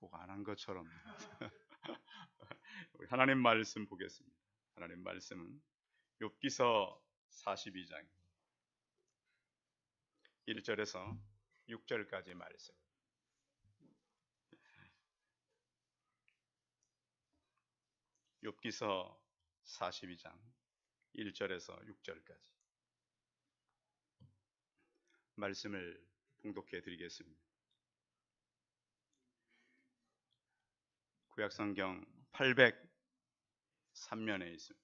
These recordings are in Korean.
꼭 안 한 것처럼. 우리 하나님 말씀 보겠습니다. 하나님 말씀은 욥기서 42장 1절에서 6절까지 말씀. 욥기서 42장 1절에서 6절까지 말씀을 봉독해 드리겠습니다. 구약성경 803면에 있습니다.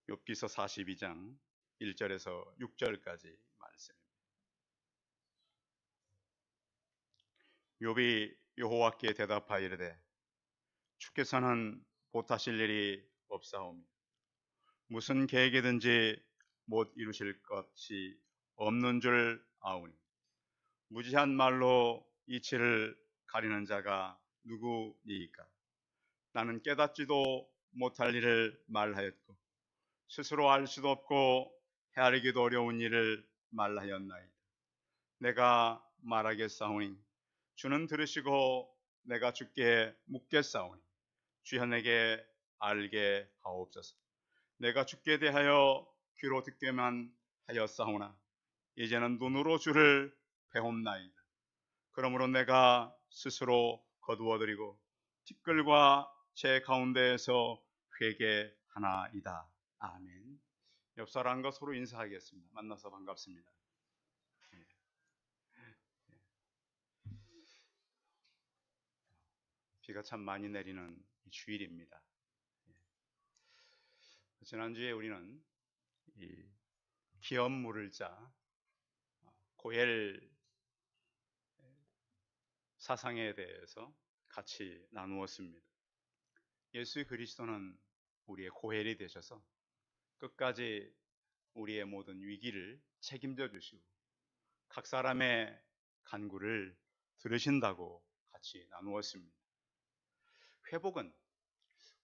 욥기서 42장 1절에서 6절까지 말씀입니다. 욥이 여호와께 대답하여 이르되 주께서는 보타실 일이 없사오며 무슨 계획이든지 못 이루실 것이 없는 줄 아오니 무지한 말로 이치를 가리는 자가 누구니이까? 나는 깨닫지도 못할 일을 말하였고 스스로 알 수도 없고 헤아리기도 어려운 일을 말하였나이다. 내가 말하겠사오니 주는 들으시고 내가 주께 묻겠사오니 주여 내게 알게 하옵소서. 내가 주께 대하여 귀로 듣게만 하였사오나 이제는 눈으로 주를 배움나이다. 그러므로 내가 스스로 거두어드리고 티끌과 제 가운데에서 회개하나이다. 아멘. 옆 사람과 서로 인사하겠습니다. 만나서 반갑습니다. 비가 참 많이 내리는 주일입니다. 지난주에 우리는 이 기업 물을 자 고엘 사상에 대해서 같이 나누었습니다. 예수 그리스도는 우리의 고엘이 되셔서 끝까지 우리의 모든 위기를 책임져 주시고 각 사람의 간구를 들으신다고 같이 나누었습니다. 회복은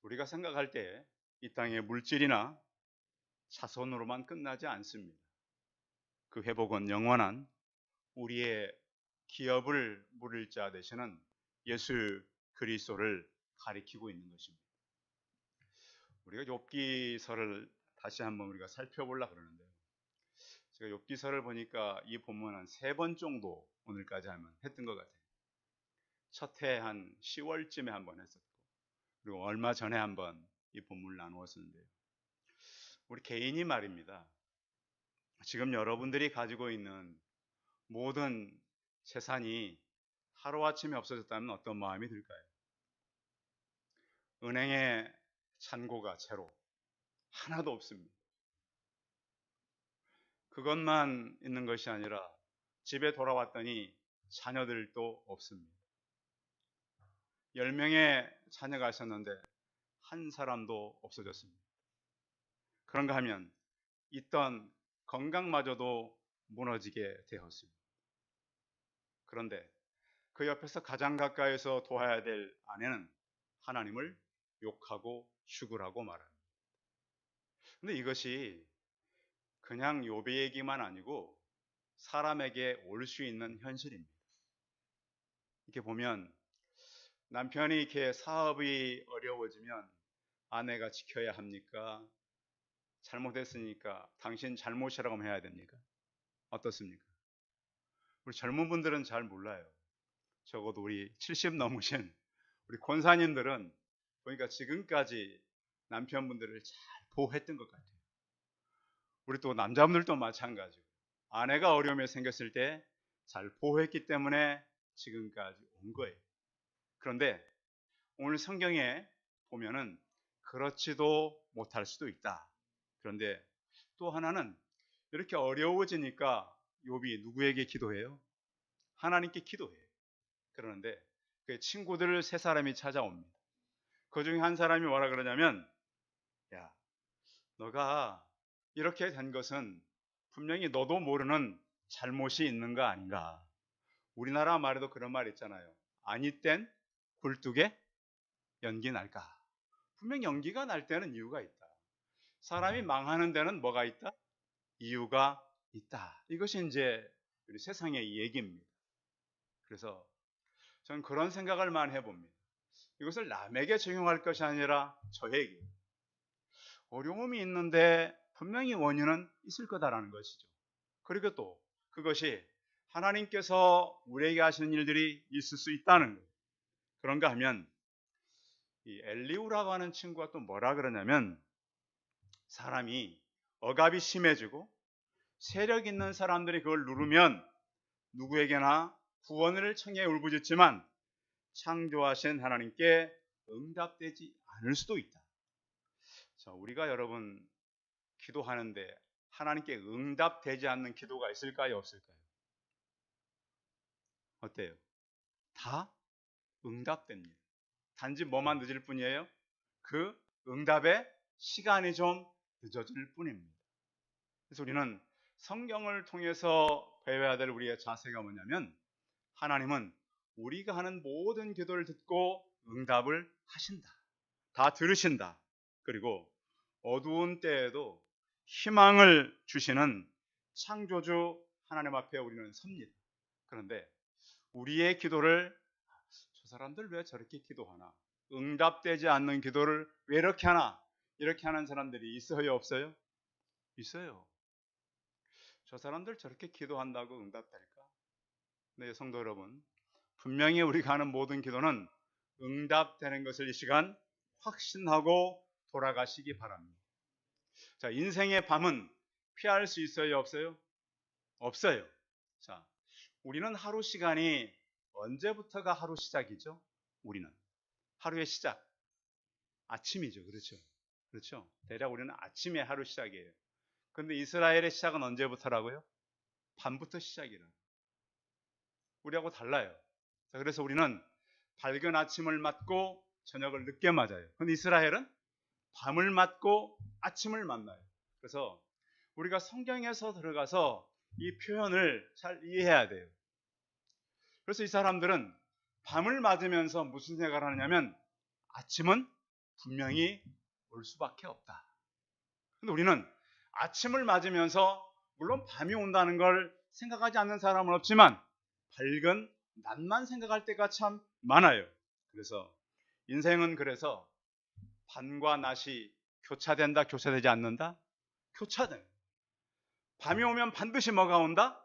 우리가 생각할 때 이 땅의 물질이나 자손으로만 끝나지 않습니다. 그 회복은 영원한 우리의 기업을 물을 자 되시는 예수 그리스도를 가리키고 있는 것입니다. 우리가 욥기서를 다시 한번 우리가 살펴보려고 그러는데요. 제가 욥기서를 보니까 이 본문은 3번 정도 오늘까지 하면 했던 것 같아요. 첫 해 한 10월쯤에 한번 했었고 그리고 얼마 전에 한번 이 본문을 나누었었는데요. 우리 개인이 말입니다. 지금 여러분들이 가지고 있는 모든 재산이 하루아침에 없어졌다면 어떤 마음이 들까요? 은행에 잔고가 제로, 하나도 없습니다. 그것만 있는 것이 아니라 집에 돌아왔더니 자녀들도 없습니다. 10명의 자녀가 있었는데 한 사람도 없어졌습니다. 그런가 하면 있던 건강마저도 무너지게 되었습니다. 그런데 그 옆에서 가장 가까이서 도와야 될 아내는 하나님을 욕하고 죽으라고 말합니다. 그런데 이것이 그냥 욥의 얘기만 아니고 사람에게 올 수 있는 현실입니다. 이렇게 보면 남편이 이렇게 사업이 어려워지면 아내가 지켜야 합니까? 잘못했으니까 당신 잘못이라고 해야 됩니까? 어떻습니까? 우리 젊은 분들은 잘 몰라요. 적어도 우리 70 넘으신 우리 권사님들은 보니까 지금까지 남편분들을 잘 보호했던 것 같아요. 우리 또 남자분들도 마찬가지고 아내가 어려움이 생겼을 때 잘 보호했기 때문에 지금까지 온 거예요. 그런데 오늘 성경에 보면은 그렇지도 못할 수도 있다. 그런데 또 하나는 이렇게 어려워지니까 욥이 누구에게 기도해요? 하나님께 기도해요. 그러는데 그 친구들 3사람이 찾아옵니다. 그 중에 한 사람이 뭐라 그러냐면 야, 너가 이렇게 된 것은 분명히 너도 모르는 잘못이 있는 거 아닌가. 우리나라 말에도 그런 말 있잖아요. 아니 땐 굴뚝에 연기 날까. 분명 연기가 날 때는 이유가 있다. 사람이 망하는 데는 뭐가 있다? 이유가 있다. 이것이 이제 우리 세상의 얘기입니다. 그래서 저는 그런 생각을 많이 해봅니다. 이것을 남에게 적용할 것이 아니라 저에게. 어려움이 있는데 분명히 원인은 있을 거다라는 것이죠. 그리고 또 그것이 하나님께서 우리에게 하시는 일들이 있을 수 있다는 거예요. 그런가 하면 이 엘리후라고 하는 친구가 또 뭐라 그러냐면, 사람이 억압이 심해지고 세력 있는 사람들이 그걸 누르면 누구에게나 구원을 청해 울부짖지만 창조하신 하나님께 응답되지 않을 수도 있다. 자, 우리가 여러분 기도하는데 하나님께 응답되지 않는 기도가 있을까요, 없을까요? 어때요? 다 응답됩니다. 단지 뭐만 늦을 뿐이에요? 그 응답의 시간이 좀 늦어질 뿐입니다. 그래서 우리는 성경을 통해서 배워야 될 우리의 자세가 뭐냐면, 하나님은 우리가 하는 모든 기도를 듣고 응답을 하신다. 다 들으신다. 그리고 어두운 때에도 희망을 주시는 창조주 하나님 앞에 우리는 섭니다. 그런데 우리의 기도를 저 사람들 왜 저렇게 기도하나? 응답되지 않는 기도를 왜 이렇게 하나? 이렇게 하는 사람들이 있어요, 없어요? 있어요. 저 사람들 저렇게 기도한다고 응답될까? 네, 성도 여러분, 분명히 우리가 하는 모든 기도는 응답되는 것을 이 시간 확신하고 돌아가시기 바랍니다. 자, 인생의 밤은 피할 수 있어요, 없어요? 없어요. 자, 우리는 하루 시간이 언제부터가 하루 시작이죠? 우리는 하루의 시작, 아침이죠. 그렇죠? 그렇죠? 대략 우리는 아침에 하루 시작이에요. 근데 이스라엘의 시작은 언제부터라고요? 밤부터 시작이라. 우리하고 달라요. 자, 그래서 우리는 밝은 아침을 맞고 저녁을 늦게 맞아요. 근데 이스라엘은 밤을 맞고 아침을 만나요. 그래서 우리가 성경에서 들어가서 이 표현을 잘 이해해야 돼요. 그래서 이 사람들은 밤을 맞으면서 무슨 생각을 하느냐면, 아침은 분명히 올 수밖에 없다. 근데 우리는 아침을 맞으면서 물론 밤이 온다는 걸 생각하지 않는 사람은 없지만 밝은 낮만 생각할 때가 참 많아요. 그래서 인생은 그래서 밤과 낮이 교차된다, 교차되지 않는다? 교차돼요. 밤이 오면 반드시 뭐가 온다?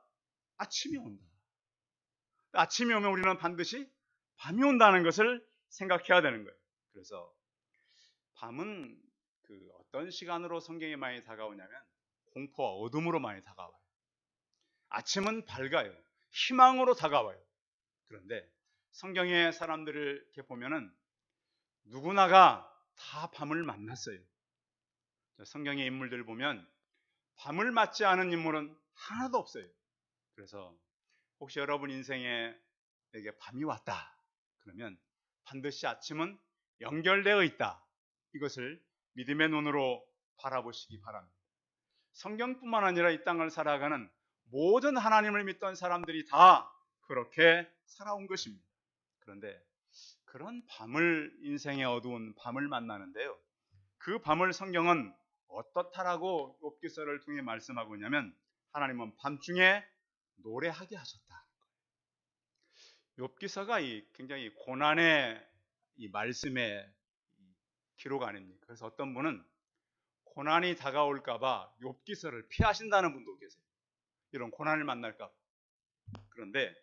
아침이 온다. 아침이 오면 우리는 반드시 밤이 온다는 것을 생각해야 되는 거예요. 그래서 밤은 어떤 시간으로 성경에 많이 다가오냐면 공포와 어둠으로 많이 다가와요. 아침은 밝아요. 희망으로 다가와요. 그런데 성경의 사람들을 이렇게 보면은 누구나가 다 밤을 만났어요. 성경의 인물들을 보면 밤을 맞지 않은 인물은 하나도 없어요. 그래서 혹시 여러분 인생에 내게 밤이 왔다 그러면 반드시 아침은 연결되어 있다. 이것을 믿음의 눈으로 바라보시기 바랍니다. 성경뿐만 아니라 이 땅을 살아가는 모든 하나님을 믿던 사람들이 다 그렇게 살아온 것입니다. 그런데 그런 밤을, 인생의 어두운 밤을 만나는데요, 그 밤을 성경은 어떻다라고 욥기서를 통해 말씀하고 있냐면, 하나님은 밤중에 노래하게 하셨다. 욥기서가 굉장히 고난의 이 말씀의 기록 아닙니까? 그래서 어떤 분은 고난이 다가올까봐 욥기서를 피하신다는 분도 계세요. 이런 고난을 만날까봐. 그런데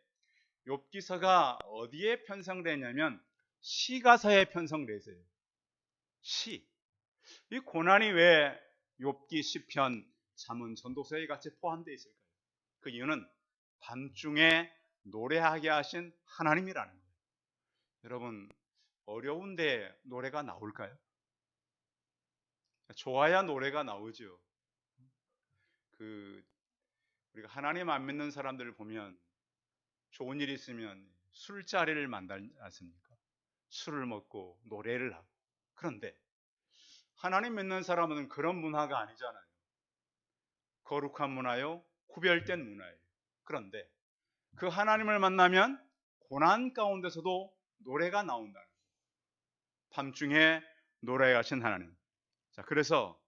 욥기서가 어디에 편성되냐면 시가서에 편성되어요. 시. 이 고난이 왜 욥기, 시편, 잠언, 전도서에 같이 포함되어 있을까요? 그 이유는 밤중에 노래하게 하신 하나님이라는 거예요. 여러분, 어려운데 노래가 나올까요? 좋아야 노래가 나오죠. 우리가 하나님 안 믿는 사람들을 보면 좋은 일이 있으면 술자리를 만들지 않습니까? 술을 먹고 노래를 하고. 그런데 하나님 믿는 사람은 그런 문화가 아니잖아요. 거룩한 문화요, 구별된 문화예요. 그런데 그 하나님을 만나면 고난 가운데서도 노래가 나온다는 거예요. 밤중에 노래하신 하나님. 자, 그래서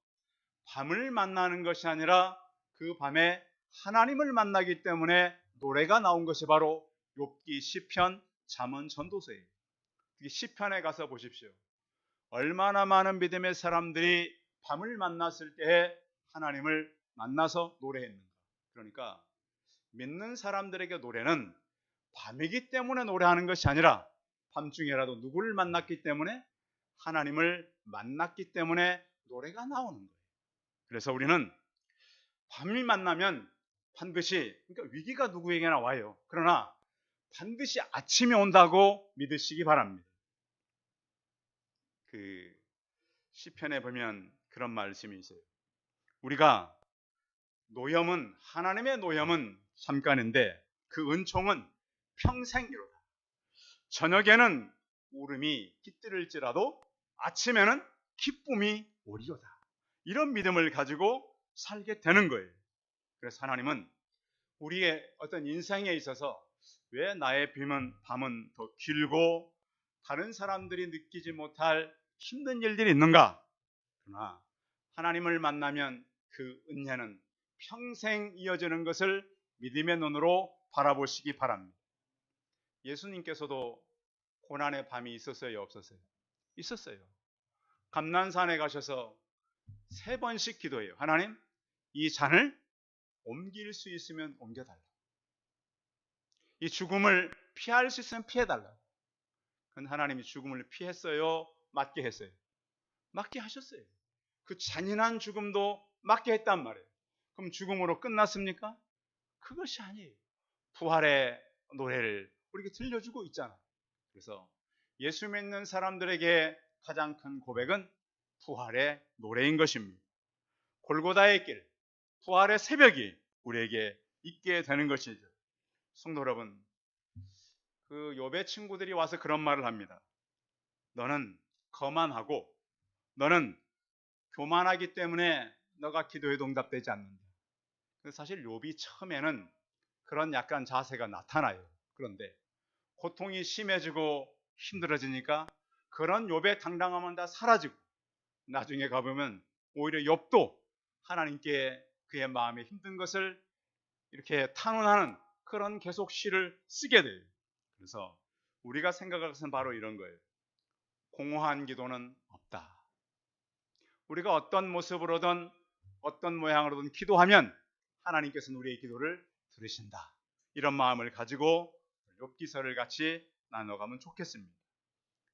밤을 만나는 것이 아니라 그 밤에 하나님을 만나기 때문에 노래가 나온 것이 바로 욥기, 시편, 잠언, 전도서예요. 시편에 가서 보십시오. 얼마나 많은 믿음의 사람들이 밤을 만났을 때에 하나님을 만나서 노래했는가. 그러니까 믿는 사람들에게 노래는 밤이기 때문에 노래하는 것이 아니라 밤중에라도 누구를 만났기 때문에, 하나님을 만났기 때문에 노래가 나오는 거예요. 그래서 우리는 밤이 만나면 반드시, 그러니까 위기가 누구에게나 와요. 그러나 반드시 아침이 온다고 믿으시기 바랍니다. 그 시편에 보면 그런 말씀이 있어요. 우리가 하나님의 노염은 잠깐인데 그 은총은 평생이로다. 저녁에는 울음이 깃들일지라도 아침에는 기쁨이 오리로다. 이런 믿음을 가지고 살게 되는 거예요. 그래서 하나님은 우리의 어떤 인생에 있어서 왜 나의 밤은 더 길고 다른 사람들이 느끼지 못할 힘든 일들이 있는가? 그러나 하나님을 만나면 그 은혜는 평생 이어지는 것을 믿음의 눈으로 바라보시기 바랍니다. 예수님께서도 고난의 밤이 있었어요, 없었어요? 있었어요. 감난산에 가셔서 3번씩 기도해요. 하나님, 이 잔을 옮길 수 있으면 옮겨달라. 이 죽음을 피할 수 있으면 피해달라. 그건 하나님이 죽음을 피했어요? 맞게 했어요? 맞게 하셨어요. 그 잔인한 죽음도 맞게 했단 말이에요. 그럼 죽음으로 끝났습니까? 그것이 아니에요. 부활의 노래를 우리에게 들려주고 있잖아요. 그래서 예수 믿는 사람들에게 가장 큰 고백은 부활의 노래인 것입니다. 골고다의 길, 부활의 새벽이 우리에게 있게 되는 것이죠. 성도 여러분, 그 욥의 친구들이 와서 그런 말을 합니다. 너는 거만하고 너는 교만하기 때문에 너가 기도에도 응답되지 않는다. 사실 욥이 처음에는 그런 약간 자세가 나타나요. 그런데 고통이 심해지고 힘들어지니까 그런 욥의 당당함은 다 사라지고 나중에 가보면 오히려 욥도 하나님께 그의 마음에 힘든 것을 이렇게 탄원하는 그런 계속 시를 쓰게 돼요. 그래서 우리가 생각할 것은 바로 이런 거예요. 공허한 기도는 없다. 우리가 어떤 모습으로든 어떤 모양으로든 기도하면 하나님께서는 우리의 기도를 들으신다. 이런 마음을 가지고 욥기서를 같이 나눠가면 좋겠습니다.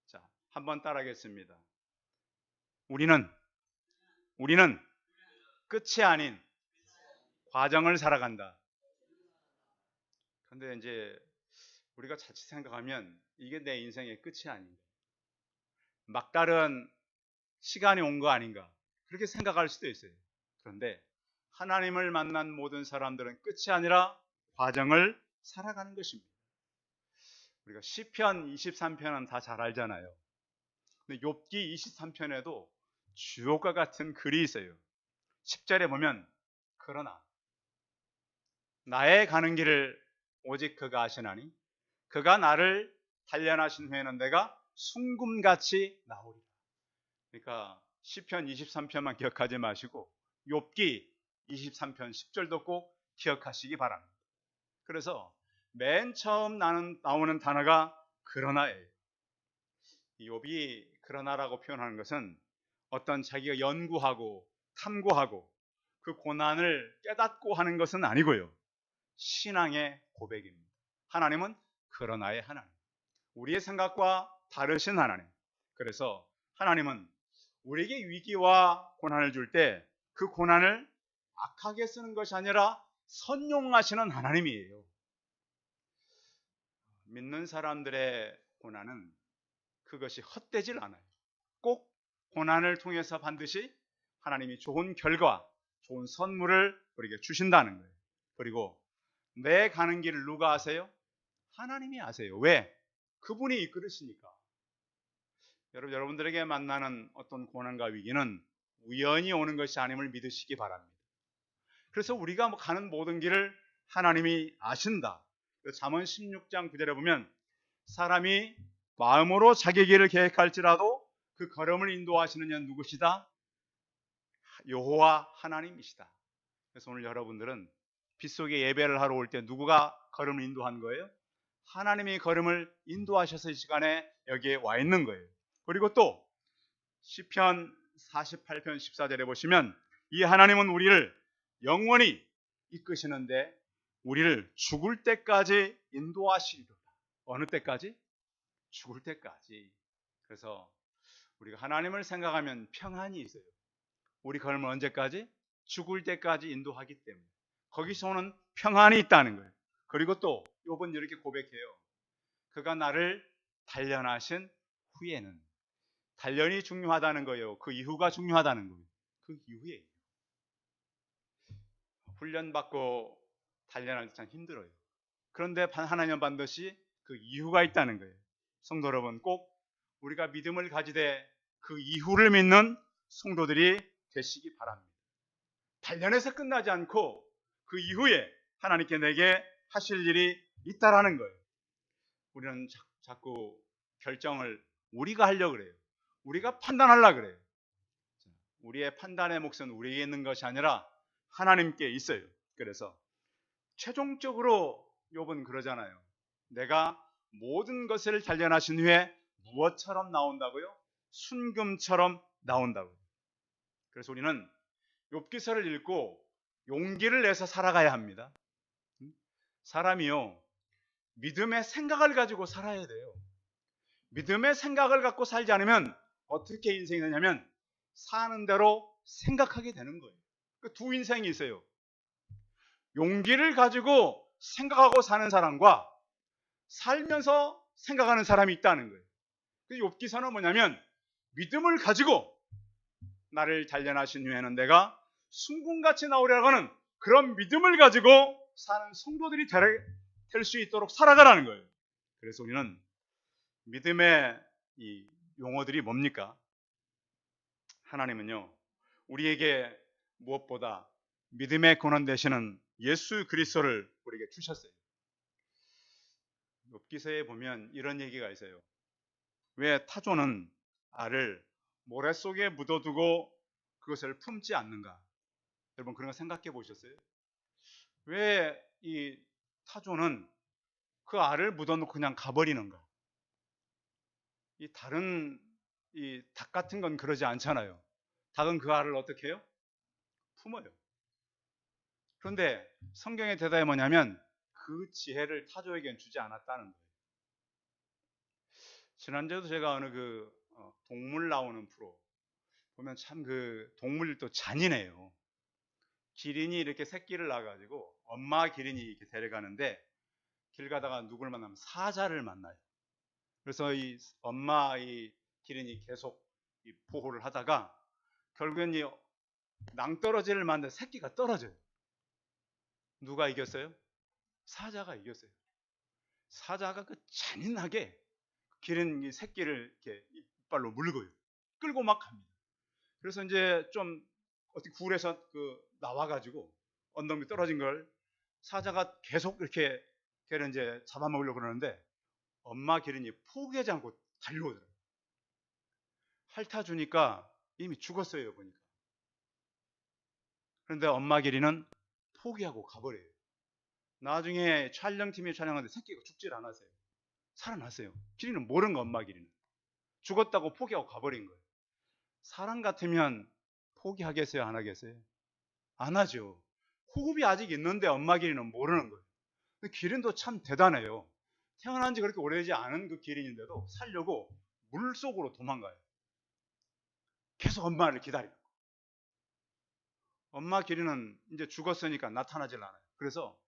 자, 한번 따라하겠습니다. 우리는 끝이 아닌 과정을 살아간다. 그런데 이제 우리가 자칫 생각하면 이게 내 인생의 끝이 아닌가, 막다른 시간이 온 거 아닌가, 그렇게 생각할 수도 있어요. 그런데 하나님을 만난 모든 사람들은 끝이 아니라 과정을 살아가는 것입니다. 우리가 시편 23편은 다 잘 알잖아요. 근데 욥기 23편에도 주옥과 같은 글이 있어요. 10절에 보면 그러나 나의 가는 길을 오직 그가 아시나니 그가 나를 단련하신 후에는 내가 순금같이 나오리라. 그러니까 시편 23편만 기억하지 마시고 욥기 23편 10절도 꼭 기억하시기 바랍니다. 그래서 맨 처음 나오는 단어가 그러나예요. 욥이 그러나라고 표현하는 것은 어떤 자기가 연구하고 탐구하고 그 고난을 깨닫고 하는 것은 아니고요. 신앙의 고백입니다. 하나님은 그러나의 하나님, 우리의 생각과 다르신 하나님. 그래서 하나님은 우리에게 위기와 고난을 줄 때 그 고난을 악하게 쓰는 것이 아니라 선용하시는 하나님이에요. 믿는 사람들의 고난은 그것이 헛되질 않아요. 꼭 고난을 통해서 반드시 하나님이 좋은 결과, 좋은 선물을 우리에게 주신다는 거예요. 그리고 내 가는 길을 누가 아세요? 하나님이 아세요. 왜? 그분이 이끌으시니까. 여러분들에게 만나는 어떤 고난과 위기는 우연히 오는 것이 아님을 믿으시기 바랍니다. 그래서 우리가 가는 모든 길을 하나님이 아신다. 잠언 16장 9절에 보면 사람이 마음으로 자기 길을 계획할지라도 그 걸음을 인도하시는 이는 누구시다? 여호와 하나님이시다. 그래서 오늘 여러분들은 빗속에 예배를 하러 올 때 누구가 걸음을 인도한 거예요? 하나님이 걸음을 인도하셔서 이 시간에 여기에 와 있는 거예요. 그리고 또 시편 48편 14절에 보시면 이 하나님은 우리를 영원히 이끄시는데 우리를 죽을 때까지 인도하시리로다. 어느 때까지? 죽을 때까지. 그래서 우리가 하나님을 생각하면 평안이 있어요. 우리 걸음을 언제까지? 죽을 때까지 인도하기 때문에 거기서 오는 평안이 있다는 거예요. 그리고 또 욥은 이렇게 고백해요. 그가 나를 단련하신 후에는, 단련이 중요하다는 거예요. 그 이후가 중요하다는 거예요. 그 이후에 훈련받고 단련할 때 참 힘들어요. 그런데 하나님은 반드시 그 이후가 있다는 거예요. 성도 여러분, 꼭 우리가 믿음을 가지되 그 이후를 믿는 성도들이 되시기 바랍니다. 단련에서 끝나지 않고 그 이후에 하나님께 내게 하실 일이 있다라는 거예요. 우리는 자꾸 결정을 우리가 하려고 그래요. 우리가 판단하려고 그래요. 우리의 판단의 몫은 우리에게 있는 것이 아니라 하나님께 있어요. 그래서 최종적으로 욥은 그러잖아요. 내가 모든 것을 단련하신 후에 무엇처럼 나온다고요? 순금처럼 나온다고요. 그래서 우리는 욥기서를 읽고 용기를 내서 살아가야 합니다. 사람이요, 믿음의 생각을 가지고 살아야 돼요. 믿음의 생각을 갖고 살지 않으면 어떻게 인생이 되냐면 사는 대로 생각하게 되는 거예요. 그 두 인생이 있어요. 용기를 가지고 생각하고 사는 사람과 살면서 생각하는 사람이 있다는 거예요. 그 욥기서는 뭐냐면 믿음을 가지고 나를 단련하신 후에는 내가 순금같이 나오려고 하는 그런 믿음을 가지고 사는 성도들이 될 수 있도록 살아가라는 거예요. 그래서 우리는 믿음의 이 용어들이 뭡니까? 하나님은요, 우리에게 무엇보다 믿음의 근원 되시는 예수 그리스도를 우리에게 주셨어요. 욥기서에 보면 이런 얘기가 있어요. 왜 타조는 알을 모래 속에 묻어두고 그것을 품지 않는가? 여러분 그런 거 생각해 보셨어요? 왜 이 타조는 그 알을 묻어놓고 그냥 가버리는가? 이 다른 이 닭 같은 건 그러지 않잖아요. 닭은 그 알을 어떻게 해요? 품어요. 그런데 성경의 대답이 뭐냐면 그 지혜를 타조에겐 주지 않았다는 거예요. 지난주에도 제가 어느 동물 나오는 프로 보면 참 그 동물도 잔인해요. 기린이 이렇게 새끼를 낳아가지고 엄마 기린이 이렇게 데려가는데 길 가다가 누굴 만나면 사자를 만나요. 그래서 이 엄마 이 기린이 계속 이 보호를 하다가 결국엔 이 낭떠러지를 만든 새끼가 떨어져요. 누가 이겼어요? 사자가 이겼어요. 사자가 그 잔인하게 기린 이 새끼를 이렇게 이빨로 물고요. 끌고 막 갑니다. 그래서 이제 좀 어떻게 굴에서 나와가지고 언덕 밑 떨어진 걸 사자가 계속 이렇게 걔를 이제 잡아먹으려고 그러는데 엄마 기린이 포기하지 않고 달려오더라고요. 핥아주니까 이미 죽었어요, 보니까. 그런데 엄마 기린은 포기하고 가버려요. 나중에 촬영팀이 촬영하는데 새끼가 죽질 않았어요. 살아났어요. 기린은 모르는 거, 엄마 기린은. 죽었다고 포기하고 가버린 거예요. 사람 같으면 포기하겠어요, 안 하겠어요? 안 하죠. 호흡이 아직 있는데 엄마 기린은 모르는 거예요. 기린도 참 대단해요. 태어난 지 그렇게 오래되지 않은 그 기린인데도 살려고 물속으로 도망가요. 계속 엄마를 기다려요. 엄마 기린은 이제 죽었으니까 나타나질 않아요. 그래서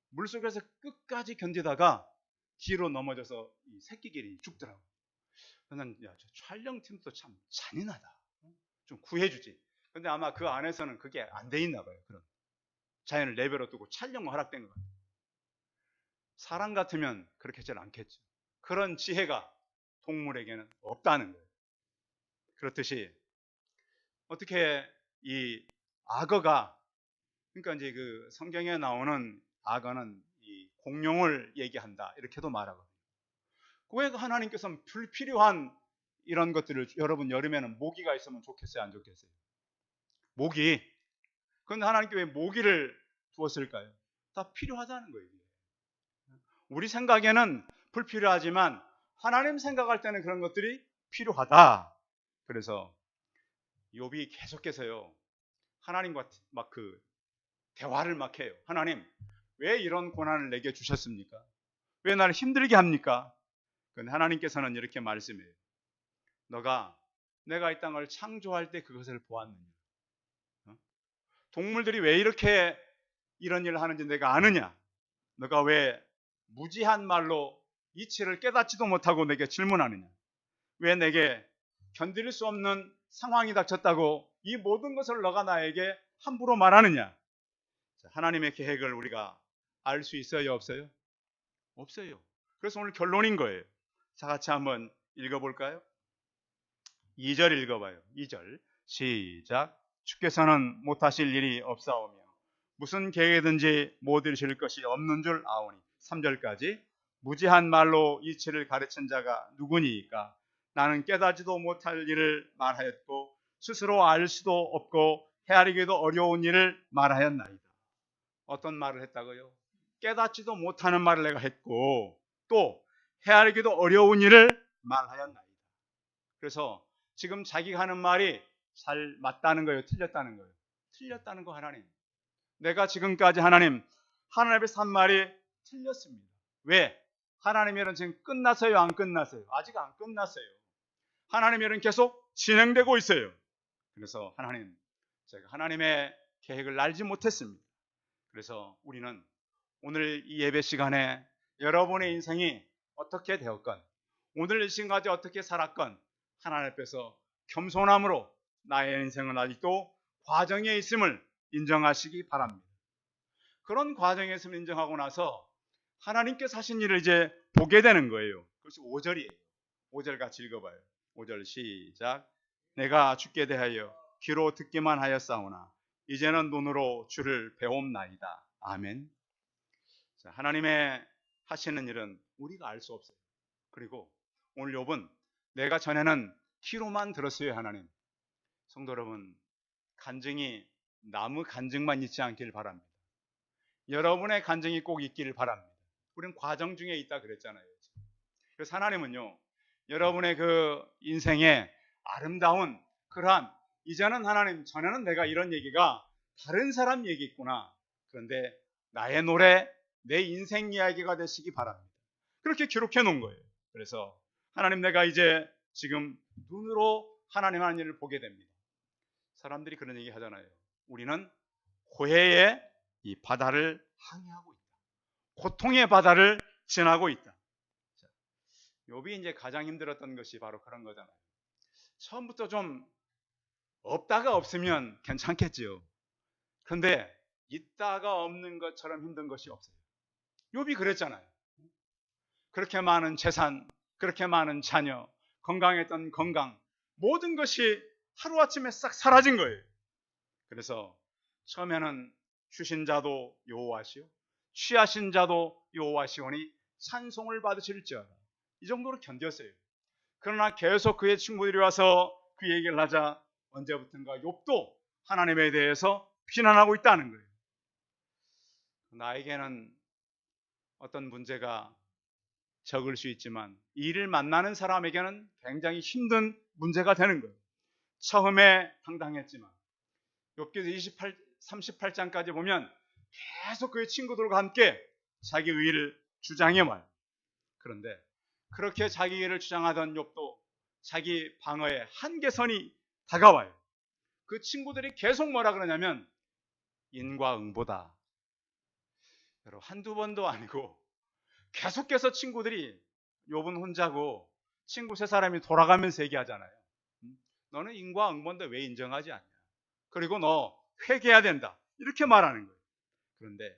물속에서 끝까지 견디다가 뒤로 넘어져서 이 새끼 기린이 죽더라고요. 저는 저 촬영팀도 참 잔인하다. 좀 구해주지. 근데 아마 그 안에서는 그게 안 돼 있나 봐요. 그런 자연을 내버려 두고 촬영 허락된 것 같아요. 사람 같으면 그렇게 하지 않겠죠. 그런 지혜가 동물에게는 없다는 거예요. 그렇듯이 어떻게 이 악어가, 그러니까 이제 그 성경에 나오는 악어는 이 공룡을 얘기한다 이렇게도 말하거든요. 왜 하나님께서는 불필요한 이런 것들을, 여러분 여름에는 모기가 있으면 좋겠어요, 안 좋겠어요? 모기. 그런데 하나님께 왜 모기를 두었을까요? 다 필요하다는 거예요. 우리 생각에는 불필요하지만 하나님 생각할 때는 그런 것들이 필요하다. 그래서 욥이 계속해서요 하나님과 막 대화를 막 해요. 하나님, 왜 이런 고난을 내게 주셨습니까? 왜 나를 힘들게 합니까? 근데 하나님께서는 이렇게 말씀해요. 너가 내가 이 땅을 창조할 때 그것을 보았느냐? 동물들이 왜 이렇게 이런 일을 하는지 내가 아느냐? 너가 왜 무지한 말로 이치를 깨닫지도 못하고 내게 질문하느냐? 왜 내게 견딜 수 없는 상황이 닥쳤다고 이 모든 것을 너가 나에게 함부로 말하느냐? 하나님의 계획을 우리가 알 수 있어요, 없어요? 없어요. 그래서 오늘 결론인 거예요. 자, 같이 한번 읽어볼까요? 2절 읽어봐요. 2절 시작. 주께서는 못하실 일이 없사오며 무슨 계획이든지 못 이루실 것이 없는 줄 아오니. 3절까지 무지한 말로 이치를 가르친 자가 누구니이까? 나는 깨닫지도 못할 일을 말하였고 스스로 알 수도 없고 헤아리기도 어려운 일을 말하였나이다. 어떤 말을 했다고요? 깨닫지도 못하는 말을 내가 했고 또 헤아리기도 어려운 일을 말하였나이다. 그래서 지금 자기가 하는 말이 잘 맞다는 거예요? 틀렸다는 거예요? 틀렸다는 거. 하나님, 내가 지금까지 하나님 앞에서 한 말이 틀렸습니다. 왜? 하나님의 일은 지금 끝났어요? 안 끝났어요? 아직 안 끝났어요. 하나님의 일은 계속 진행되고 있어요. 그래서 하나님, 제가 하나님의 계획을 알지 못했습니다. 그래서 우리는 오늘 이 예배 시간에 여러분의 인생이 어떻게 되었건, 오늘 이 시간까지 어떻게 살았건 하나님 앞에서 겸손함으로 나의 인생은 아직도 과정에 있음을 인정하시기 바랍니다. 그런 과정에 있음을 인정하고 나서 하나님께서 하신 일을 이제 보게 되는 거예요. 그것이 5절이에요. 5절 같이 읽어봐요. 5절 시작. 내가 주께 대하여 귀로 듣기만 하였사오나 이제는 눈으로 주를 배움나이다. 아멘. 자, 하나님의 하시는 일은 우리가 알 수 없어요. 그리고 오늘 욥은 내가 전에는 귀로만 들었어요. 하나님. 성도 여러분, 간증이 나무 간증만 있지 않길 바랍니다. 여러분의 간증이 꼭 있기를 바랍니다. 우리는 과정 중에 있다 그랬잖아요. 그래서 하나님은요, 여러분의 그 인생에 아름다운 그러한, 이제는 하나님, 전에는 내가 이런 얘기가 다른 사람 얘기 있구나. 그런데 나의 노래, 내 인생 이야기가 되시기 바랍니다. 그렇게 기록해 놓은 거예요. 그래서 하나님, 내가 이제 지금 눈으로 하나님 하는 일을 보게 됩니다. 사람들이 그런 얘기 하잖아요. 우리는 고해의 이 바다를 항해하고 있다. 고통의 바다를 지나고 있다. 욥이 이제 가장 힘들었던 것이 바로 그런 거잖아요. 처음부터 좀 없다가 없으면 괜찮겠지요. 그런데 있다가 없는 것처럼 힘든 것이 없어요. 욥이 그랬잖아요. 그렇게 많은 재산, 그렇게 많은 자녀, 건강했던 건강, 모든 것이 하루아침에 싹 사라진 거예요. 그래서 처음에는 주신 자도 여호와시요 취하신 자도 여호와시오니 찬송을 받으실지어다. 이 정도로 견뎠어요. 그러나 계속 그의 친구들이 와서 그 얘기를 하자 언제부턴가 욥도 하나님에 대해서 비난하고 있다는 거예요. 나에게는 어떤 문제가 적을 수 있지만 이를 만나는 사람에게는 굉장히 힘든 문제가 되는 거예요. 처음에 당당했지만 욥기서 38장까지 보면 계속 그의 친구들과 함께 자기 의의를 주장해 와요. 그런데 그렇게 자기 의의를 주장하던 욥도 자기 방어에 한계선이 다가와요. 그 친구들이 계속 뭐라 그러냐면 인과응보다. 여러분, 한두 번도 아니고 계속해서 친구들이 욥은 혼자고 친구 세 사람이 돌아가면서 얘기하잖아요. 너는 인과응보인데 왜 인정하지 않냐? 그리고 너 회개해야 된다. 이렇게 말하는 거예요. 그런데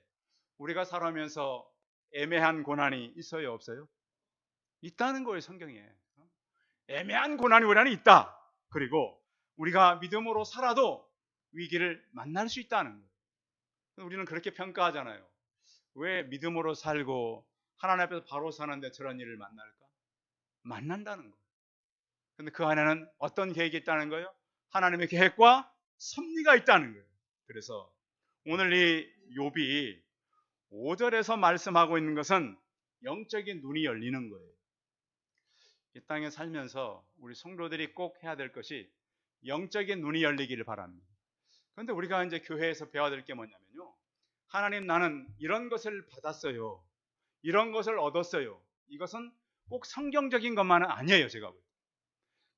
우리가 살아오면서 애매한 고난이 있어요, 없어요? 있다는 거예요, 성경에. 애매한 고난이 우리 안에 있다. 그리고 우리가 믿음으로 살아도 위기를 만날 수 있다는 거예요. 우리는 그렇게 평가하잖아요. 왜 믿음으로 살고 하나님 앞에서 바로 사는데 저런 일을 만날까? 만난다는 거예요. 그런데 그 안에는 어떤 계획이 있다는 거예요? 하나님의 계획과 섭리가 있다는 거예요. 그래서 오늘 이 욥이 5절에서 말씀하고 있는 것은 영적인 눈이 열리는 거예요. 이 땅에 살면서 우리 성도들이 꼭 해야 될 것이 영적인 눈이 열리기를 바랍니다. 그런데 우리가 이제 교회에서 배워야 될 게 뭐냐면요, 하나님, 나는 이런 것을 받았어요, 이런 것을 얻었어요. 이것은 꼭 성경적인 것만은 아니에요. 제가 볼 때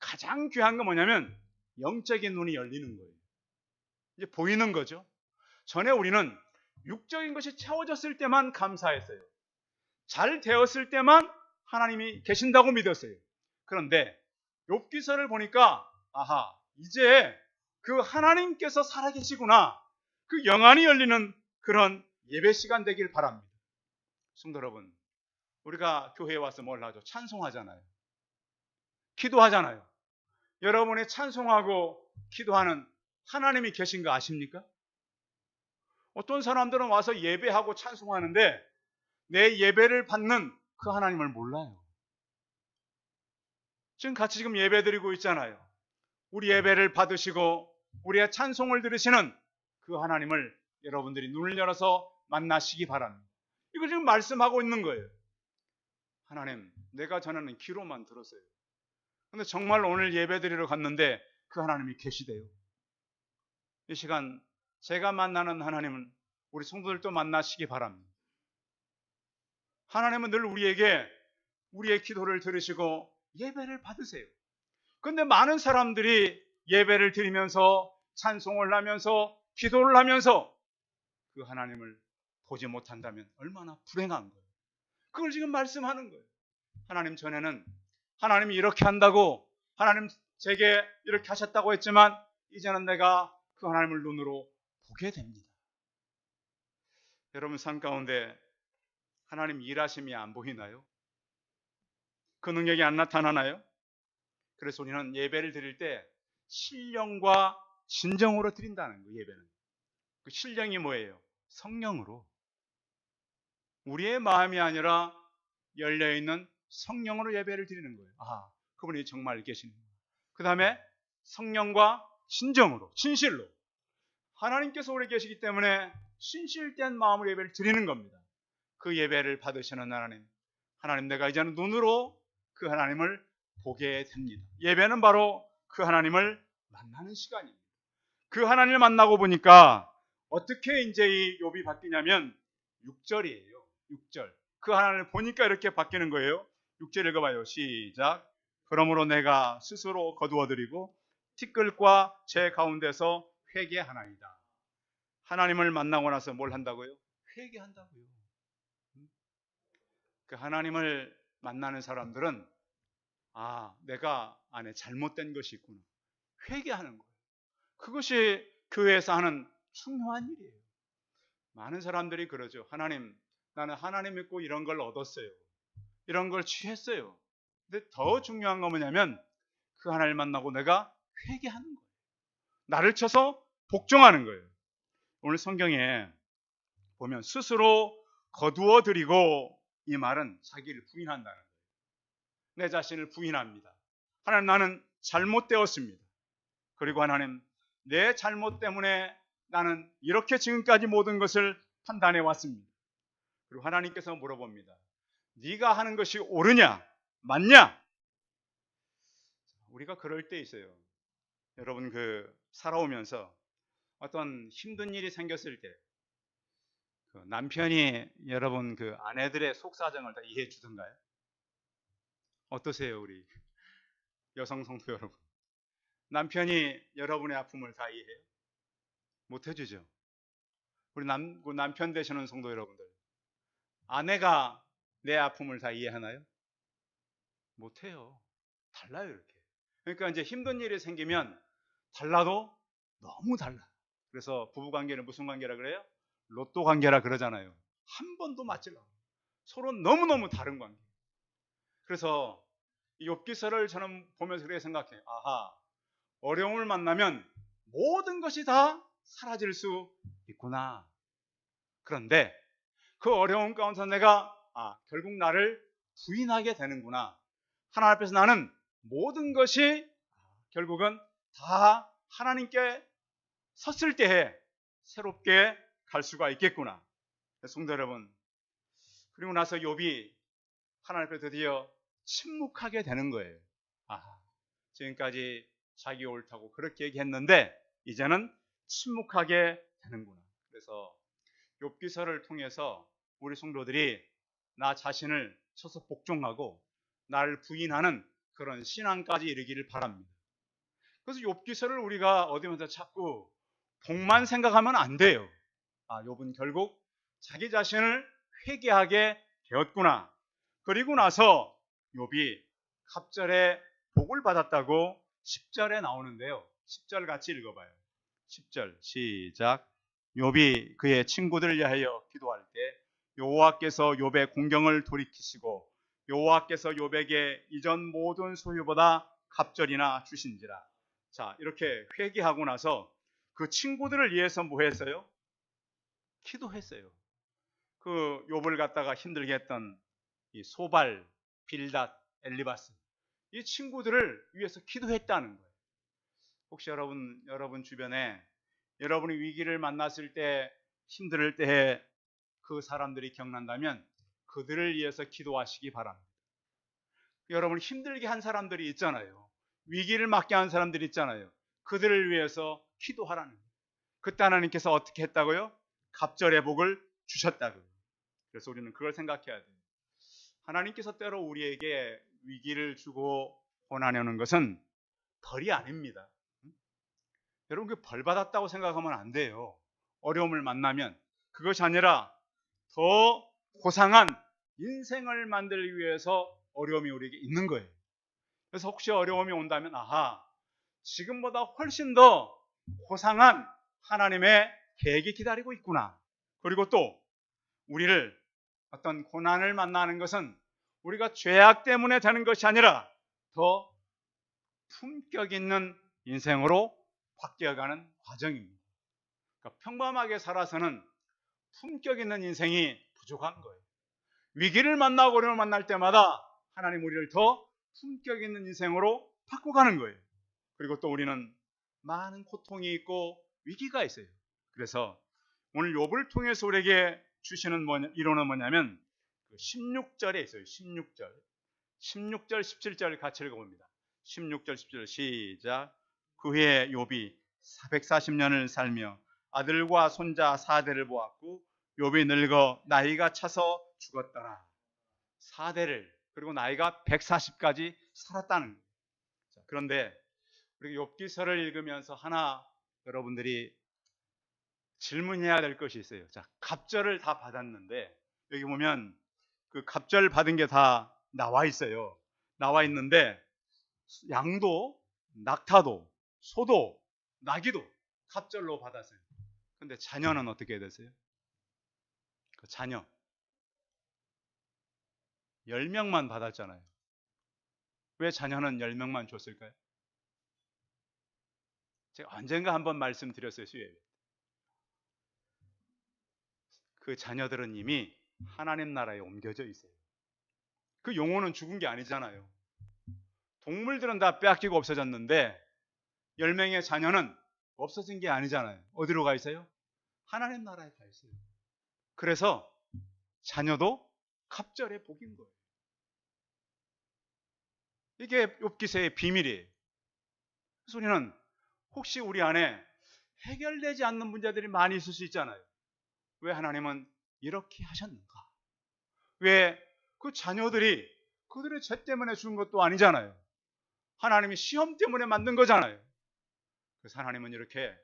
가장 귀한 건 뭐냐면 영적인 눈이 열리는 거예요. 이제 보이는 거죠. 전에 우리는 육적인 것이 채워졌을 때만 감사했어요. 잘 되었을 때만 하나님이 계신다고 믿었어요. 그런데 욥기서를 보니까 아하, 이제 그 하나님께서 살아계시구나, 그 영안이 열리는 그런 예배 시간 되길 바랍니다. 성도 여러분, 우리가 교회에 와서 뭘 하죠? 찬송하잖아요. 기도하잖아요. 여러분이 찬송하고 기도하는 하나님이 계신 거 아십니까? 어떤 사람들은 와서 예배하고 찬송하는데 내 예배를 받는 그 하나님을 몰라요. 지금 같이 예배 드리고 있잖아요. 우리 예배를 받으시고 우리의 찬송을 들으시는 그 하나님을 여러분들이 눈을 열어서 만나시기 바랍니다. 이거 지금 말씀하고 있는 거예요. 하나님, 내가 전에는 귀로만 들었어요. 근데 정말 오늘 예배 드리러 갔는데 그 하나님이 계시대요. 이 시간 제가 만나는 하나님은 우리 성도들도 만나시기 바랍니다. 하나님은 늘 우리에게 우리의 기도를 들으시고 예배를 받으세요. 그런데 많은 사람들이 예배를 드리면서 찬송을 하면서 기도를 하면서 그 하나님을 보지 못한다면 얼마나 불행한 거예요. 그걸 지금 말씀하는 거예요. 하나님, 전에는 하나님이 이렇게 한다고, 하나님 제게 이렇게 하셨다고 했지만 이제는 내가 그 하나님을 눈으로 보게 됩니다. 여러분 삶 가운데 하나님 일하심이 안 보이나요? 그 능력이 안 나타나나요? 그래서 우리는 예배를 드릴 때 신령과 진정으로 드린다는 거예요. 예배는 그 신령이 뭐예요? 성령으로, 우리의 마음이 아니라 열려있는 성령으로 예배를 드리는 거예요. 아, 그분이 정말 계시는 거예요. 그 다음에 성령과 진정으로, 진실로, 하나님께서 우리 계시기 때문에 신실된 마음으로 예배를 드리는 겁니다. 그 예배를 받으시는 하나님, 하나님, 내가 이제는 눈으로 그 하나님을 보게 됩니다. 예배는 바로 그 하나님을 만나는 시간입니다. 그 하나님을 만나고 보니까 어떻게 이제 이 욥이 바뀌냐면 6절이에요. 6절. 그 하나님을 보니까 이렇게 바뀌는 거예요. 6절 읽어봐요. 시작. 그러므로 내가 스스로 거두어드리고 티끌과 제 가운데서 회개하나이다. 하나님을 만나고 나서 뭘 한다고요? 회개한다고요. 그 하나님을 만나는 사람들은 아, 내가 안에 잘못된 것이 있구나, 회개하는 거예요. 그것이 교회에서 하는 중요한 일이에요. 많은 사람들이 그러죠. 하나님, 나는 하나님 믿고 이런 걸 얻었어요, 이런 걸 취했어요. 근데 더 중요한 건 뭐냐면 그 하나님을 만나고 내가 회개하는 거예요. 나를 쳐서 복종하는 거예요. 오늘 성경에 보면 스스로 거두어 드리고, 이 말은 자기를 부인한다는 거예요. 내 자신을 부인합니다. 하나님, 나는 잘못되었습니다. 그리고 하나님, 내 잘못 때문에 나는 이렇게 지금까지 모든 것을 판단해 왔습니다. 그리고 하나님께서 물어봅니다. 네가 하는 것이 옳으냐, 맞냐? 우리가 그럴 때 있어요. 여러분 살아오면서 어떤 힘든 일이 생겼을 때 남편이 여러분 아내들의 속사정을 다 이해해 주던가요? 어떠세요, 우리 여성 성도 여러분? 남편이 여러분의 아픔을 다 이해해요? 못 해주죠. 우리 남편 되시는 성도 여러분들, 아내가 내 아픔을 다 이해하나요? 못 해요. 달라요, 이렇게. 그러니까 이제 힘든 일이 생기면 달라도 너무 달라. 그래서 부부관계는 무슨 관계라 그래요? 로또 관계라 그러잖아요. 한 번도 맞질 않아요. 서로 너무너무 다른 관계. 그래서 이 욥기서를 저는 보면서 그렇게 생각해요. 아하, 어려움을 만나면 모든 것이 다 사라질 수 있구나. 그런데 그 어려움 가운데서 내가 결국 나를 부인하게 되는구나. 하나님 앞에서 나는 모든 것이 결국은 다 하나님께 섰을 때에 새롭게 갈 수가 있겠구나. 성도 여러분, 그리고 나서 욥이 하나님 앞에 드디어 침묵하게 되는 거예요. 아, 지금까지 자기 옳다고 그렇게 얘기했는데 이제는 침묵하게 되는구나. 그래서 욥기서를 통해서 우리 성도들이 나 자신을 쳐서 복종하고 나를 부인하는 그런 신앙까지 이르기를 바랍니다. 그래서 욥기서를 우리가 어디면서 자꾸 복만 생각하면 안 돼요. 아, 욥은 결국 자기 자신을 회개하게 되었구나. 그리고 나서 욥이 갑절에 복을 받았다고 10절에 나오는데요. 10절 같이 읽어봐요. 10절 시작. 욥이 그의 친구들을 위하여 기도할 때 여호와께서 욥의 공경을 돌이키시고 여호와께서 욥에게 이전 모든 소유보다 갑절이나 주신지라. 자, 이렇게 회개하고 나서 그 친구들을 위해서 뭐 했어요? 기도했어요. 그 욥을 갖다가 힘들게 했던 이 소발, 빌닷, 엘리바스 이 친구들을 위해서 기도했다는 거예요. 혹시 여러분 주변에 여러분이 위기를 만났을 때 힘들 때에 그 사람들이 기억난다면 그들을 위해서 기도하시기 바랍니다. 여러분 힘들게 한 사람들이 있잖아요. 위기를 맞게 한 사람들이 있잖아요. 그들을 위해서 기도하라는 거예요. 그때 하나님께서 어떻게 했다고요? 갑절의 복을 주셨다고요. 그래서 우리는 그걸 생각해야 돼요. 하나님께서 때로 우리에게 위기를 주고 고난하는 것은 벌이 아닙니다. 여러분 그 벌 받았다고 생각하면 안 돼요. 어려움을 만나면 그것이 아니라 더 고상한 인생을 만들기 위해서 어려움이 우리에게 있는 거예요. 그래서 혹시 어려움이 온다면 아하, 지금보다 훨씬 더 고상한 하나님의 계획이 기다리고 있구나. 그리고 또 우리를 어떤 고난을 만나는 것은 우리가 죄악 때문에 되는 것이 아니라 더 품격 있는 인생으로 바뀌어가는 과정입니다. 그러니까 평범하게 살아서는 품격 있는 인생이 부족한 거예요. 위기를 만나고 어려움을 만날 때마다 하나님 우리를 더 품격 있는 인생으로 바꿔가는 거예요. 그리고 또 우리는 많은 고통이 있고 위기가 있어요. 그래서 오늘 욥을 통해서 우리에게 주시는 이론은 뭐냐면 16절에 있어요. 16절, 17절 같이 읽어봅니다. 16절, 17절 시작. 그 후에 욥이 440년을 살며 아들과 손자 4대를 보았고 욥이 늙어 나이가 차서 죽었더라. 4대를 그리고 나이가 140까지 살았다는 거예요. 그런데 우리 욥기서를 읽으면서 하나 여러분들이 질문해야 될 것이 있어요. 자, 갑절을 다 받았는데 여기 보면 그 갑절 받은 게 다 나와 있어요. 나와 있는데 양도, 낙타도, 소도, 나귀도 갑절로 받았어요. 근데 자녀는 어떻게 됐어요? 그 자녀 10명만 받았잖아요. 왜 자녀는 10명만 줬을까요? 제가 언젠가 한번 말씀드렸어요. 수요일에. 그 자녀들은 이미 하나님 나라에 옮겨져 있어요. 그 영혼은 죽은 게 아니잖아요. 동물들은 다 빼앗기고 없어졌는데 10명의 자녀는 없어진 게 아니잖아요. 어디로 가 있어요? 하나님 나라에 가 있어요. 그래서 자녀도 갑절의 복인 거예요. 이게 욥기서의 비밀이에요. 그래서 우리는 혹시 우리 안에 해결되지 않는 문제들이 많이 있을 수 있잖아요. 왜 하나님은 이렇게 하셨는가? 왜 그 자녀들이 그들의 죄 때문에 준 것도 아니잖아요. 하나님이 시험 때문에 만든 거잖아요. 그래서 하나님은 이렇게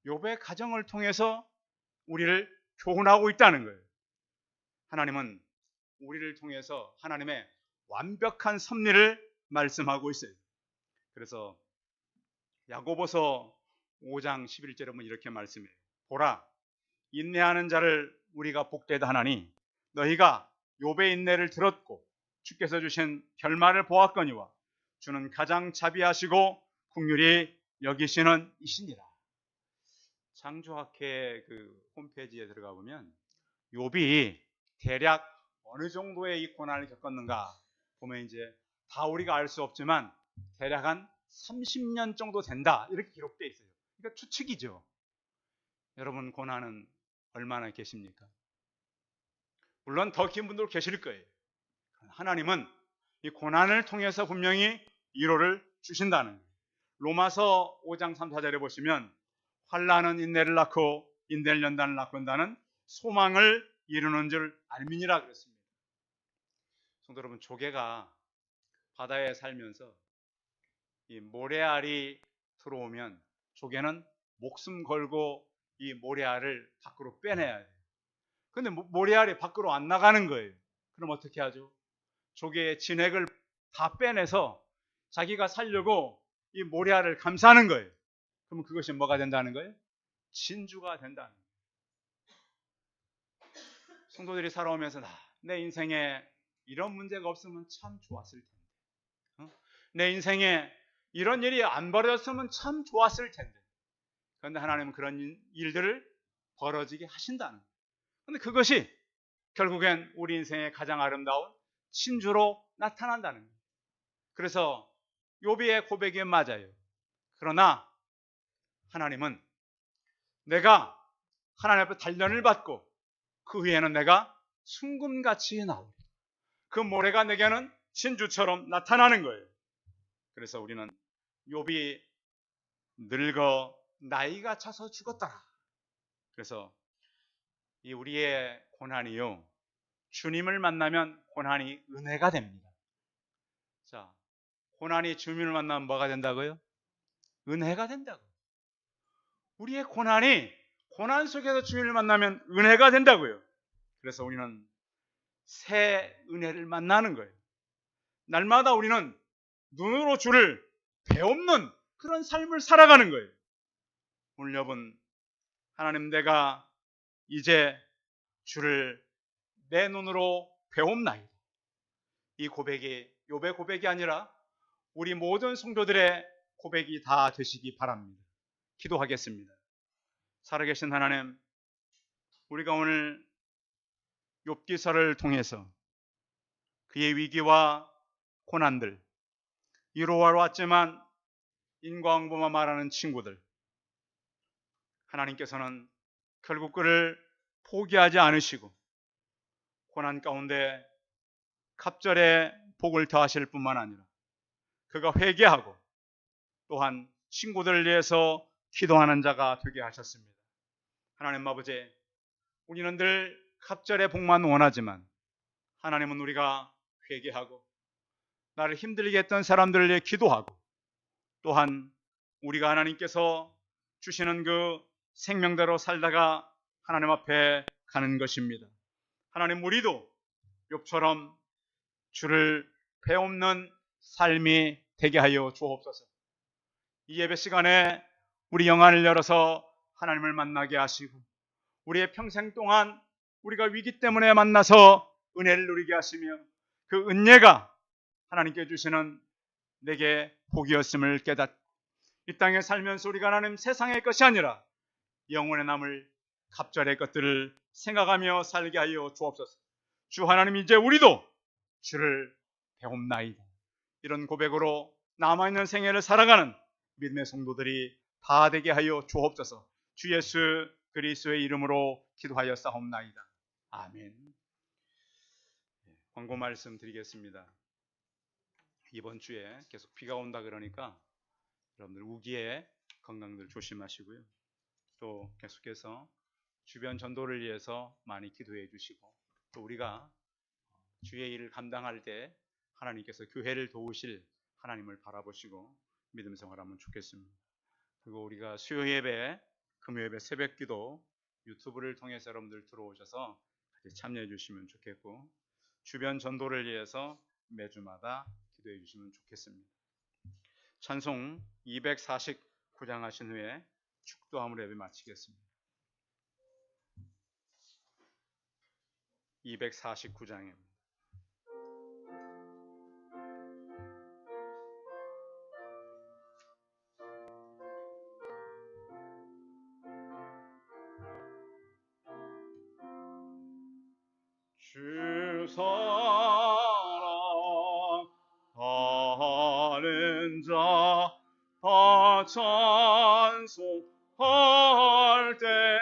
욥의 가정을 통해서 우리를 교훈하고 있다는 거예요. 하나님은 우리를 통해서 하나님의 완벽한 섭리를 말씀하고 있어요. 그래서 야고보서 5장 11절에 보면 이렇게 말씀해요. 보라, 인내하는 자를 우리가 복되다 하나니 너희가 욥의 인내를 들었고 주께서 주신 결말을 보았거니와 주는 가장 자비하시고 긍휼히 여기시는 이시니라. 창조학회 그 홈페이지에 들어가 보면 욥이 대략 어느 정도의 이 고난을 겪었는가 보면 이제 다 우리가 알 수 없지만 대략 한 30년 정도 된다 이렇게 기록되어 있어요. 그러니까 추측이죠. 여러분 고난은 얼마나 계십니까? 물론 더 긴 분도 계실 거예요. 하나님은 이 고난을 통해서 분명히 위로를 주신다는 거예요. 로마서 5장 3, 4절에 보시면 환난은 인내를 낳고 인내는 연단을 낳고 한다는 소망을 이루는 줄 알미니라 그랬습니다. 성도 여러분, 조개가 바다에 살면서 이 모래알이 들어오면 조개는 목숨 걸고 이 모래알을 밖으로 빼내야 돼요. 근데 모래알이 밖으로 안 나가는 거예요. 그럼 어떻게 하죠? 조개의 진액을 다 빼내서 자기가 살려고 이 모래알을 감싸는 거예요. 그러면 그것이 뭐가 된다는 거예요? 진주가 된다는 거예요. 성도들이 살아오면서 내 인생에 이런 문제가 없으면 참 좋았을 텐데, 내 인생에 이런 일이 안 벌어졌으면 참 좋았을 텐데, 그런데 하나님은 그런 일들을 벌어지게 하신다는 거예요. 그런데 그것이 결국엔 우리 인생의 가장 아름다운 진주로 나타난다는 거예요. 그래서 욥의 고백이 맞아요. 그러나 하나님은 내가 하나님 앞에 단련을 받고 그 후에는 내가 순금같이 나오리라. 그 모래가 내게는 진주처럼 나타나는 거예요. 그래서 우리는 욥이 늙어 나이가 차서 죽었더라. 그래서 이 우리의 고난이요, 주님을 만나면 고난이 은혜가 됩니다. 자, 고난이 주님을 만나면 뭐가 된다고요? 은혜가 된다고. 우리의 고난이 고난 속에서 주님을 만나면 은혜가 된다고요. 그래서 우리는 새 은혜를 만나는 거예요. 날마다 우리는 눈으로 주를 배없는 그런 삶을 살아가는 거예요. 오늘 욥은 하나님, 내가 이제 주를 내 눈으로 배옵나이다. 이 고백이 욥의 고백이 아니라 우리 모든 성도들의 고백이 다 되시기 바랍니다. 기도하겠습니다. 살아계신 하나님, 우리가 오늘 욥기서를 통해서 그의 위기와 고난들, 위로하러 왔지만 인과응보만 말하는 친구들, 하나님께서는 결국 그를 포기하지 않으시고 고난 가운데 갑절에 복을 더하실 뿐만 아니라 그가 회개하고 또한 친구들을 위해서 기도하는 자가 되게 하셨습니다. 하나님 아버지, 우리는 늘 갑절의 복만 원하지만 하나님은 우리가 회개하고 나를 힘들게 했던 사람들을 위해 기도하고 또한 우리가 하나님께서 주시는 그 생명대로 살다가 하나님 앞에 가는 것입니다. 하나님, 우리도 욥처럼 주를 배없는 삶이 되게 하여 주옵소서. 이 예배 시간에 우리 영안을 열어서 하나님을 만나게 하시고 우리의 평생 동안 우리가 위기 때문에 만나서 은혜를 누리게 하시며 그 은혜가 하나님께 주시는 내게 복이었음을 깨닫고 이 땅에 살면서 우리가 하나님 세상의 것이 아니라 영원에 남을 갑절의 것들을 생각하며 살게 하여 주옵소서. 주 하나님, 이제 우리도 주를 배옵나이다. 이런 고백으로 남아있는 생애를 살아가는 믿음의 성도들이 다 되게 하여 주옵소서. 주 예수 그리스도의 이름으로 기도하여 싸움나이다. 아멘. 광고 말씀 드리겠습니다. 이번 주에 계속 비가 온다 그러니까 여러분들 우기에 건강들 조심하시고요. 또 계속해서 주변 전도를 위해서 많이 기도해 주시고 또 우리가 주의 일을 감당할 때 하나님께서 교회를 도우실 하나님을 바라보시고 믿음 생활하면 좋겠습니다. 그리고 우리가 수요 예배, 금요 예배, 새벽 기도 유튜브를 통해서 여러분들 들어오셔서 같이 참여해 주시면 좋겠고 주변 전도를 위해서 매주마다 기도해 주시면 좋겠습니다. 찬송 249장 하신 후에 축도함으로 예배 마치겠습니다. 249장입니다. 주 사랑하는 자 다 찬송할 때에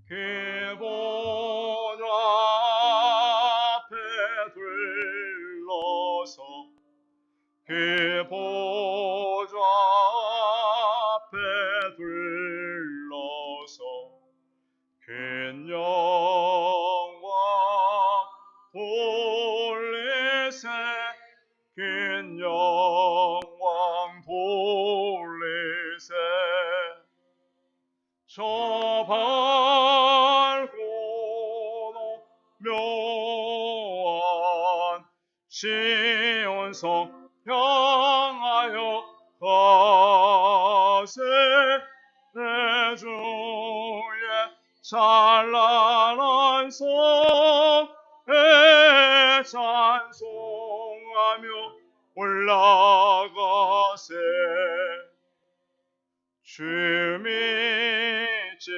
그 둘러서 그 보좌 앞에 둘러서 큰 영광 돌리세 큰 영광 돌리세 저 밝고 묘한 시온성 향하여 가세 내 주의 찬란한 성에 찬송하며 올라가세 주 믿지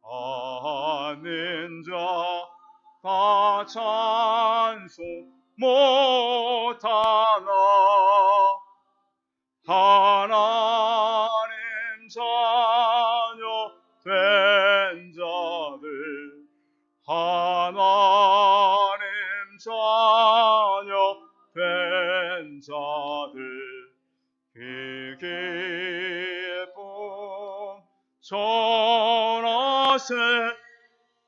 않는 자 다 찬송 못하나 하나님 자녀 된 자들 하나님 자녀 된 자들 그 기쁨 전하세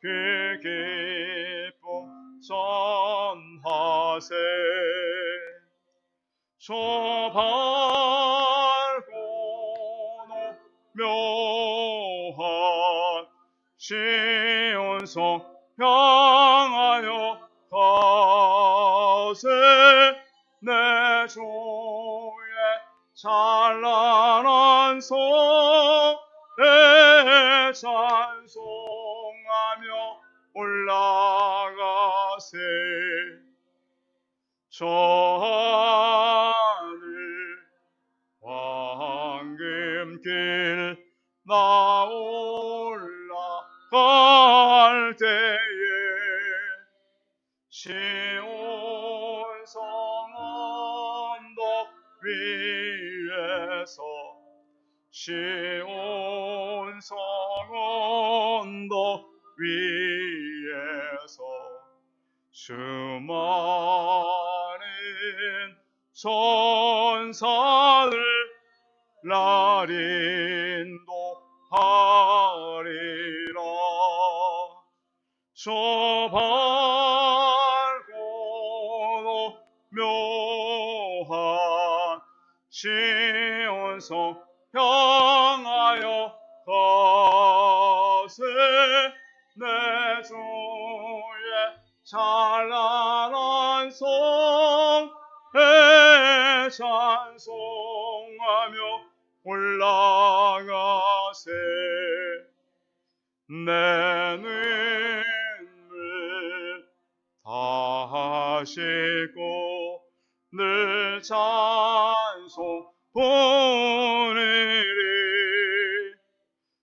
그 기쁨 전하세 저 밝고 묘한 시온성 향하여 가세 내 주의 찬란한 성에 찬송하며 올라가세 저 하늘 황금길 나 올라갈 때에 시온성 언덕 위에서 시온성 언덕 위에서 수많은 천사들 날 인도하리라 저 밝고 묘한 시온성 향하여 가세 내 주의 찬란한 성에 찬송하며 올라가세 내 눈물 다 씻고 늘 찬송 부르리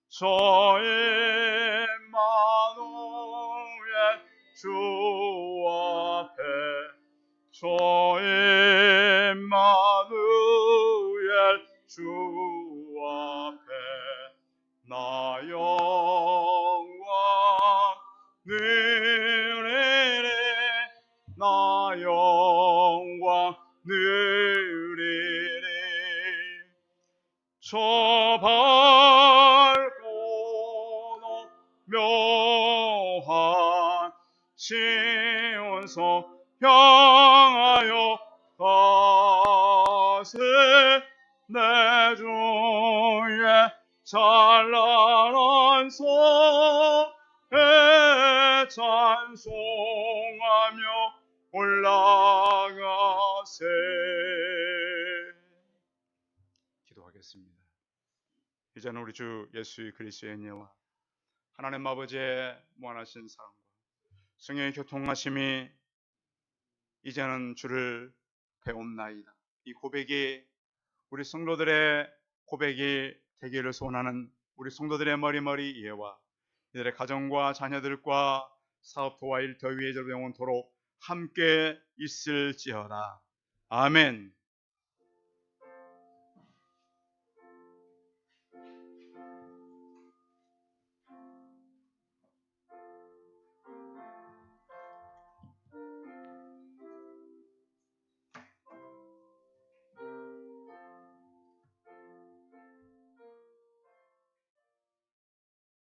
저의 만우의 주 앞에 저의 만우의 주 앞에 나 영광 누리리 나 영광 누리리 저 밝고 묘한 시온성 향하여 가세 내 주의 찬란한 성에 찬송하며 올라가세 기도하겠습니다. 이제는 우리 주 예수 그리스도의 은혜와 하나님 아버지의 무한하신 사랑과 성령의 교통하심이 이제는 주를 배움나이다. 이 고백이 우리 성도들의 고백이 되기를 소원하는 우리 성도들의 머리머리 이해와 이들의 가정과 자녀들과 사업도와 일터 위에 저를 영원토록 함께 있을지어다. 아멘.